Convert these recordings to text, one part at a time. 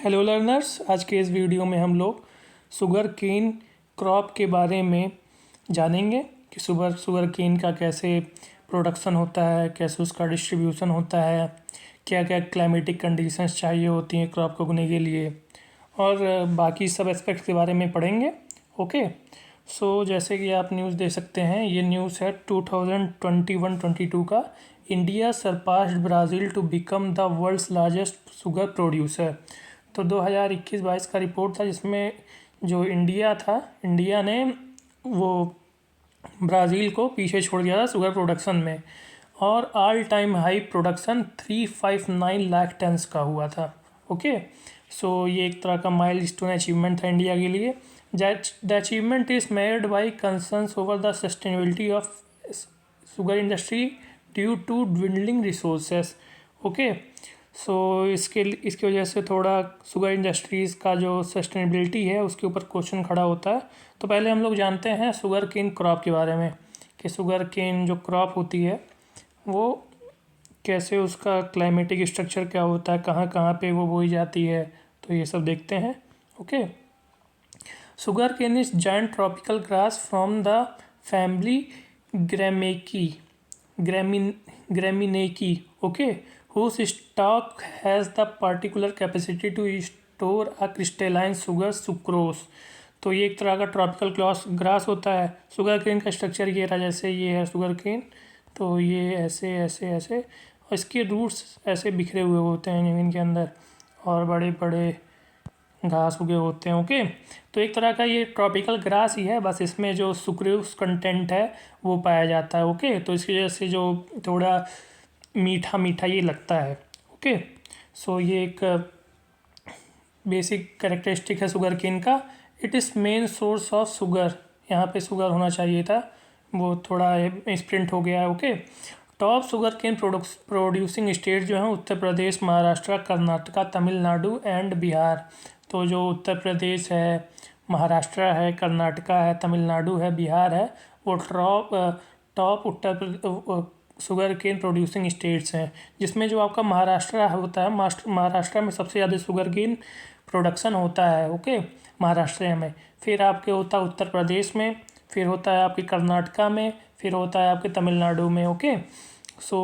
Hello learners, आज के इस वीडियो में हम लोग शुगर केन क्रॉप के बारे में जानेंगे कि शुगर केन का कैसे प्रोडक्शन होता है, कैसे उसका डिस्ट्रीब्यूशन होता है, क्या क्या क्लाइमेटिक कंडीशंस चाहिए होती हैं क्रॉप को उगने के लिए, और बाकी सब एस्पेक्ट्स के बारे में पढ़ेंगे। ओके, सो जैसे कि आप न्यूज़ देख सकते हैं, ये न्यूज़ है 2021-22 का। India surpassed Brazil to become the world's largest sugar producer. तो 2021-22 का रिपोर्ट था, जिसमें जो इंडिया ने वो ब्राज़ील को पीछे छोड़ दिया था शुगर प्रोडक्शन में, और all time high production 359 lakh tons का हुआ था। ओके, सो ये एक तरह का माइलस्टोन अचीवमेंट था इंडिया के लिए। The achievement is made by concerns over the sustainability of sugar industry due to dwindling resources. Okay, so इसकी वजह से थोड़ा शुगर इंडस्ट्रीज़ का जो सस्टेनेबिलिटी है उसके ऊपर क्वेश्चन खड़ा होता है। तो पहले हम लोग जानते हैं शुगर केन क्रॉप के बारे में कि शुगर केन जो क्रॉप होती है वो कैसे, उसका क्लाइमेटिक स्ट्रक्चर क्या होता है, कहाँ कहाँ पे वो बोई जाती है, तो ये सब देखते हैं। Okay, sugar cane is giant tropical grass from the family Gramineae, okay, whose stalk has the particular capacity to store a crystalline sugar sucrose। तो ये एक तरह का ट्रॉपिकल ग्रास होता है। शुगर केन का स्ट्रक्चर ये रहा, जैसे ये है शुगर केन, तो ये ऐसे ऐसे ऐसे, और इसके रूट्स ऐसे बिखरे हुए होते हैं ज़मीन के अंदर, और बड़े बड़े घास उगे होते हैं। ओके, तो एक तरह का ये ट्रॉपिकल ग्रास ही है, बस इसमें जो सुक्रोज कंटेंट है वो पाया जाता है। ओके, तो इसकी वजह से जो थोड़ा मीठा मीठा ये लगता है। ओके, सो ये एक बेसिक कैरेक्टरिस्टिक है शुगर केन का। It is main source of sugar, यहाँ पे शुगर होना चाहिए था, वो थोड़ा स्प्रिंट हो गया है। Okay, top sugar cane producing state जो हैं उत्तर प्रदेश, महाराष्ट्र, कर्नाटका, तमिलनाडु एंड बिहार। तो जो उत्तर प्रदेश है, महाराष्ट्र है, कर्नाटका है, तमिलनाडु है, बिहार है, वो top sugar cane producing states हैं। जिसमें जो आपका महाराष्ट्र होता है, महाराष्ट्र में सबसे ज़्यादा शुगर केन प्रोडक्शन होता है। ओके, महाराष्ट्र में, फिर आपके होता है उत्तर प्रदेश में, फिर होता है आपके कर्नाटका में, फिर होता है आपके तमिलनाडु में। ओके, सो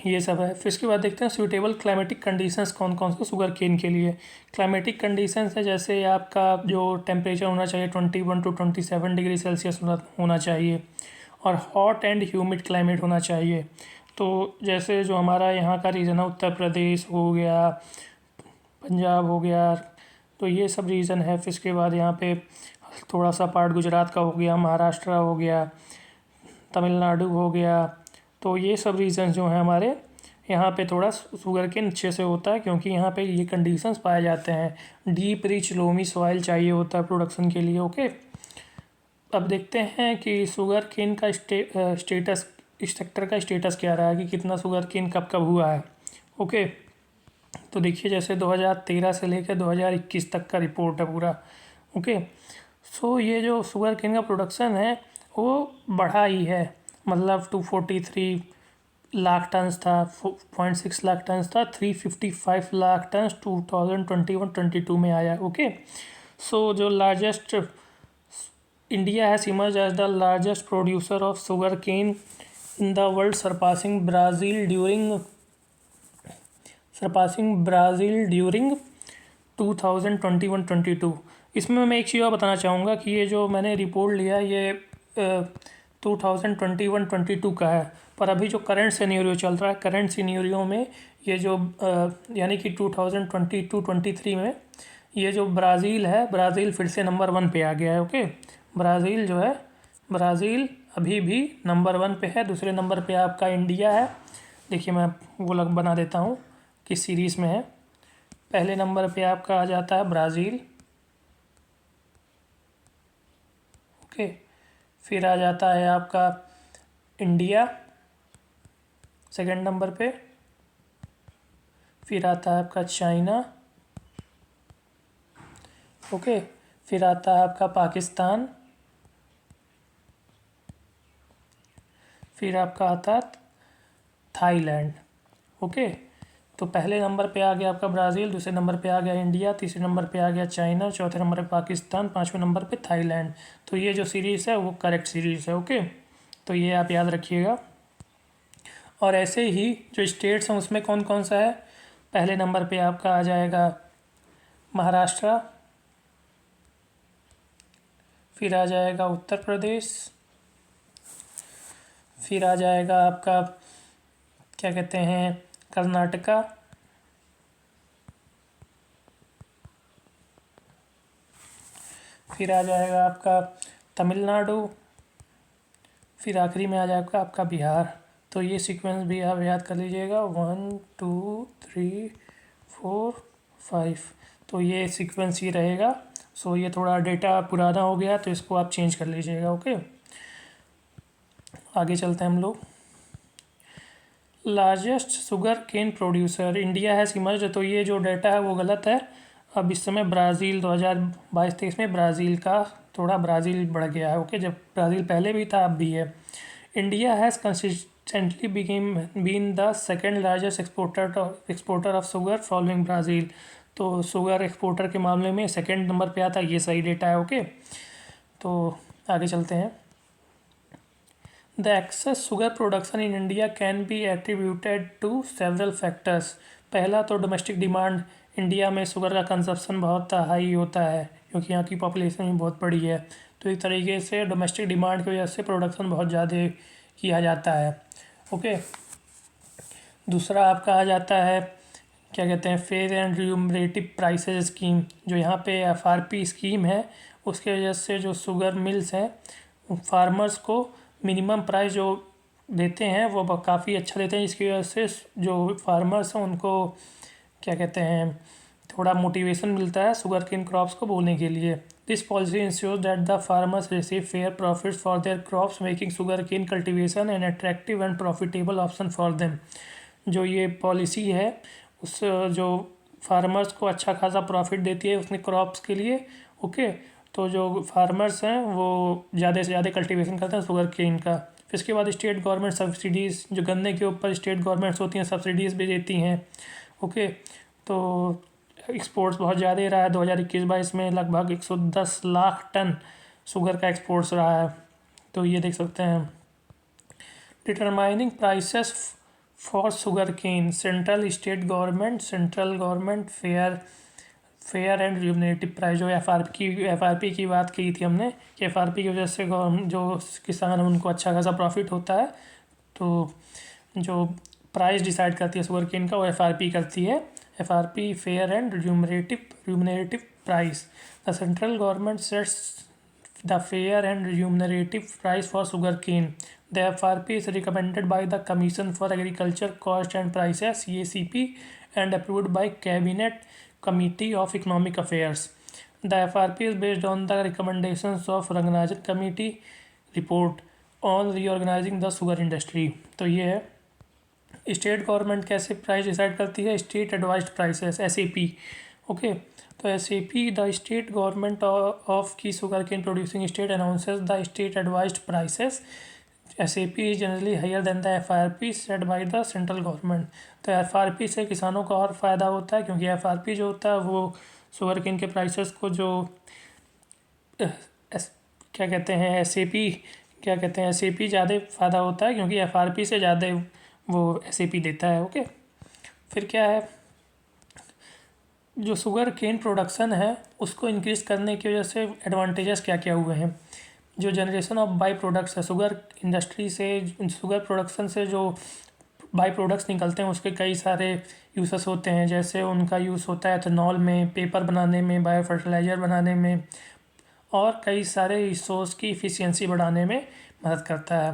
ये सब है। फिर इसके बाद देखते हैं सूटेबल क्लाइमेटिक कंडीशंस कौन कौन से शुगर केन के लिए। क्लाइमेटिक कंडीशंस है, जैसे आपका जो टेम्परेचर होना चाहिए 21 to 27 डिग्री सेल्सियस होना चाहिए, और हॉट एंड ह्यूमिड क्लाइमेट होना चाहिए। तो जैसे जो हमारा यहाँ का रीजन है, उत्तर प्रदेश हो गया, पंजाब हो गया, तो ये सब रीजन है। फिर इसके बाद यहाँ पे थोड़ा सा पार्ट गुजरात का हो गया, महाराष्ट्र हो गया, तमिलनाडु हो गया, तो ये सब रीजन जो हैं हमारे यहाँ पे थोड़ा शुगर केन अच्छे से होता है, क्योंकि यहाँ पे ये कंडीशंस पाए जाते हैं। डीप रिच लोमी सॉइल चाहिए होता है प्रोडक्शन के लिए। ओके, अब देखते हैं कि शुगर केन का स्टेटस, इस सेक्टर का स्टेटस क्या रहा है, कि कितना शुगर केन कब कब हुआ है। ओके, तो देखिए जैसे 2013 से लेकर 2021 तक का रिपोर्ट है पूरा। ओके, सो ये जो शुगर केन का प्रोडक्शन है वो बढ़ा ही है, मतलब 243 लाख टन्स था, 0.6 लाख टन्स था, 355 लाख टन्स 2021-22 में आया। ओके, सो जो largest India has emerge as the largest producer of sugar cane in the world, surpassing Brazil during 2021-22। इसमें मैं एक चीज़ और बताना चाहूँगा कि ये जो मैंने रिपोर्ट लिया ये 2021-22 का है, पर अभी जो करंट सिनेरियो चल रहा है, करंट सिनेरियो में ये जो यानी कि 2022-23 में ये जो ब्राज़ील है, ब्राज़ील फिर से नंबर 1 पे आ गया है। ओके, ब्राज़ील जो है, ब्राज़ील अभी भी नंबर 1 पे है। दूसरे नंबर पे आपका इंडिया है। देखिए मैं वो बना देता हूँ किस सीरीज़ में है। पहले नंबर पे आपका आ जाता है ब्राज़ील। ओके, फिर आ जाता है आपका इंडिया सेकंड नंबर पे, फिर आता है आपका चाइना। ओके, फिर आता है आपका पाकिस्तान, फिर आपका आता है थाईलैंड। ओके, तो पहले नंबर पे आ गया आपका ब्राज़ील, दूसरे नंबर पे आ गया इंडिया, तीसरे नंबर पे आ गया चाइना, चौथे नंबर पे पाकिस्तान, पाँचवें नंबर पे थाईलैंड। तो ये जो सीरीज़ है वो करेक्ट सीरीज़ है। ओके, तो ये आप याद रखिएगा। और ऐसे ही जो स्टेट्स हैं उसमें कौन कौन सा है, पहले नंबर पे आपका आ जाएगा महाराष्ट्र, फिर आ जाएगा उत्तर प्रदेश, फिर आ जाएगा आपका क्या कहते हैं कर्नाटका, फिर आ जाएगा आपका तमिलनाडु, फिर आखिरी में आ जाएगा आपका बिहार। तो ये सीक्वेंस भी आप याद कर लीजिएगा, 1 2 3 4 5। तो ये सीक्वेंस ही रहेगा। सो ये थोड़ा डेटा पुराना हो गया तो इसको आप चेंज कर लीजिएगा। ओके, आगे चलते हैं हम लोग। Largest sugar cane producer India है इमर्ज्ड, तो ये जो डेटा है वो गलत है। अब इस समय ब्राज़ील 2022-23 में ब्राज़ील का थोड़ा ब्राज़ील बढ़ गया है। ओके, जब ब्राज़ील पहले भी था अब भी है। India has consistently been the second largest exporter of sugar following Brazil. तो शुगर एक्सपोर्टर के मामले में सेकेंड नंबर पे आता है, ये सही डेटा है। ओके, तो आगे चलते हैं। The excess sugar production in India can be attributed to several factors। पहला तो डोमेस्टिक डिमांड, इंडिया में शुगर का कंजप्शन बहुत हाई होता है क्योंकि यहाँ की पॉपुलेशन भी बहुत बड़ी है। तो एक तरीके से डोमेस्टिक डिमांड की वजह से प्रोडक्शन बहुत ज़्यादा किया जाता है। ओके, दूसरा आपका आ जाता है क्या कहते हैं fair and remunerative prices scheme. जो यहाँ पे FRP स्कीम है उसके वजह से जो शुगर मिल्स हैं फार्मर्स को मिनिमम प्राइस जो देते हैं वो काफ़ी अच्छा देते हैं, जिसकी वजह से जो फार्मर्स हैं उनको क्या कहते हैं थोड़ा मोटिवेशन मिलता है शुगर केन क्रॉप्स को बोने के लिए। This policy ensure that the farmers receive fair profits for their crops, making sugar cane cultivation an attractive and profitable option for them. जो ये पॉलिसी है उस जो फार्मर्स को अच्छा खासा प्रॉफिट देती है उसने क्रॉप्स के लिए। ओके, तो जो फार्मर्स हैं वो ज़्यादा से ज़्यादा कल्टीवेशन करते हैं शुगर केन का। फिर इसके बाद स्टेट गवर्नमेंट सब्सिडीज़, जो गन्ने के ऊपर स्टेट गवर्नमेंट्स होती हैं सब्सिडीज़ भी देती हैं। ओके, तो एक्सपोर्ट्स बहुत ज़्यादा रहा है। 2021-22 में लगभग 110 लाख टन शुगर का एक्सपोर्ट्स रहा है। तो ये देख सकते हैं। Determining prices for sugar cane, central government fair and remunerative price. जो FRP की बात की थी हमने कि FRP की वजह से जो किसान हैं उनको अच्छा खासा प्रॉफिट होता है। तो जो प्राइस डिसाइड करती है शुगर केन का वो FRP करती है। FRP fair and remunerative price. The central government sets the fair and remunerative price for sugar cane. The FRP is recommended by the Commission for Agriculture Cost and Prices (CACP) and approved by Cabinet Committee of Economic Affairs. The FRP is based on the recommendations of Rangarajan Committee report on reorganizing the sugar industry. तो ये है state government कैसे price decide करती है, state advised prices SAP। Okay, तो SAP the state government of की sugar cane producing state announces the state advised prices. SAP is generally higher than the FRP set by the central government। तो FRP से किसानों को और फ़ायदा होता है क्योंकि FRP जो होता है वो शुगर केन के प्राइसेस को जो क्या कहते हैं SAP ज़्यादा फ़ायदा होता है क्योंकि FRP से ज़्यादा वो SAP देता है। ओके, फिर क्या है जो शुगर केन प्रोडक्शन है उसको इंक्रीज़ करने की वजह से एडवांटेजेस क्या क्या हुए हैं। जो जनरेशन ऑफ बाई प्रोडक्ट्स है शुगर इंडस्ट्री से, शुगर प्रोडक्शन से जो बाई प्रोडक्ट्स निकलते हैं उसके कई सारे यूसेस होते हैं। जैसे उनका यूज़ होता है एथेनॉल में, पेपर बनाने में, बायो फर्टिलाइज़र बनाने में और कई सारे रिसोर्स की इफ़िशियंसी बढ़ाने में मदद करता है।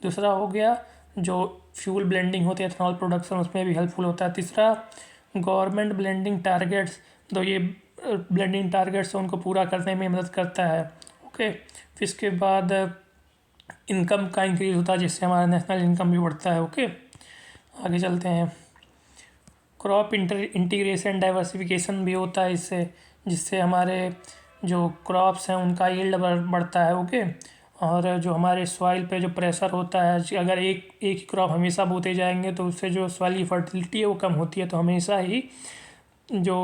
दूसरा हो गया जो फ्यूल ब्लेंडिंग होती है एथेनॉल प्रोडक्शन, उसमें भी हेल्पफुल होता है। तीसरा गवर्नमेंट ब्लेंडिंग टारगेट्स, तो ये ब्लेंडिंग टारगेट्स उनको पूरा करने में मदद करता है। ओके, फिर इसके बाद इनकम का इंक्रीज़ होता है जिससे हमारा नेशनल इनकम भी बढ़ता है। ओके, आगे चलते हैं। क्रॉप इंटीग्रेशन डाइवर्सिफिकेशन भी होता है इससे, जिससे हमारे जो क्रॉप्स हैं उनका यील्ड बढ़ता है। ओके, और जो हमारे सॉइल पे जो प्रेशर होता है, अगर एक एक ही क्रॉप हमेशा बोते जाएंगे तो उससे जो सॉइल की फर्टिलिटी है वो कम होती है। तो हमेशा ही जो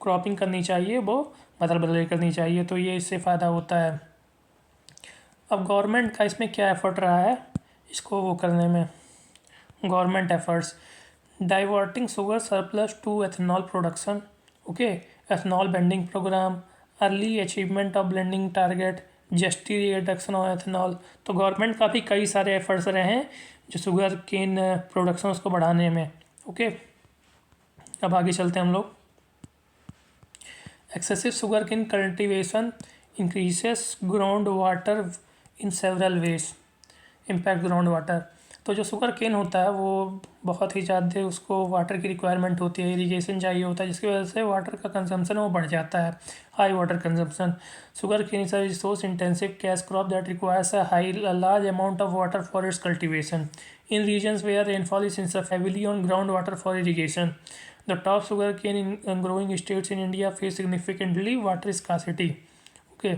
क्रॉपिंग करनी चाहिए वो बदल बदल के करनी चाहिए, तो ये इससे फ़ायदा होता है। अब गवर्नमेंट का इसमें क्या एफर्ट रहा है इसको वो करने में। Government efforts diverting sugar surplus to ethanol production, okay, ethanol blending programme, early achievement of blending target, GST reduction of ethanol. तो गवर्नमेंट का भी कई सारे एफर्ट्स रहे हैं जो शुगर केन प्रोडक्शन उसको बढ़ाने में, ओके। अब आगे चलते हैं हम लोग। Excessive sugar cane cultivation increases ground water in several ways, impact ground water. तो जो शुगर केन होता है वो बहुत ही ज़्यादा उसको वाटर की रिक्वायरमेंट होती है, इरिगेशन चाहिए होता है, जिसकी वजह से वाटर का कंजम्पशन वो बढ़ जाता है, high water consumption. Sugar cane is a resource intensive cash crop that requires a large amount of water for its cultivation in regions where rainfall is insufficient heavily on ground water for irrigation. The top sugar cane in growing states in India face significantly water scarcity, okay.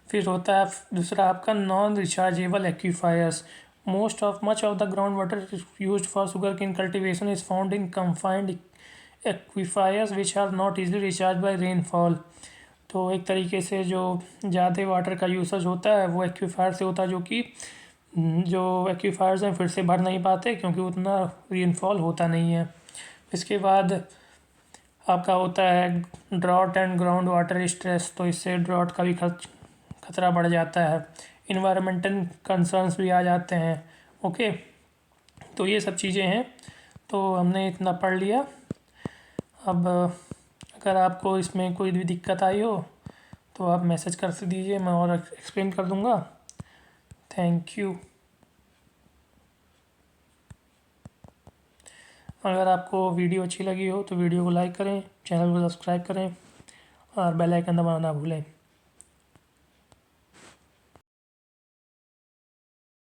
फिर होता है दूसरा आपका non rechargeable aquifers. much of the groundwater used for sugarcane cultivation is found in confined aquifers which are not easily recharged by rainfall। तो एक तरीके से जो ज़्यादा वाटर का यूसेज होता है वो एक्वीफायर से होता है, जो कि जो एक्वीफायर्स हैं फिर से भर नहीं पाते क्योंकि उतना रेनफॉल होता नहीं है। इसके बाद आपका होता है drought and ground water stress. तो इससे ड्रॉट का भी खतरा बढ़ जाता है, इन्वायरमेंटल कंसर्न्स भी आ जाते हैं, ओके। तो ये सब चीज़ें हैं, तो हमने इतना पढ़ लिया। अब अगर आपको इसमें कोई भी दिक्कत आई हो तो आप मैसेज कर दीजिए, मैं और एक्सप्लेन कर दूँगा। Thank you. अगर आपको वीडियो अच्छी लगी हो तो वीडियो को लाइक करें, चैनल को सब्सक्राइब करें और बेल आइकन दबाना ना भूलें।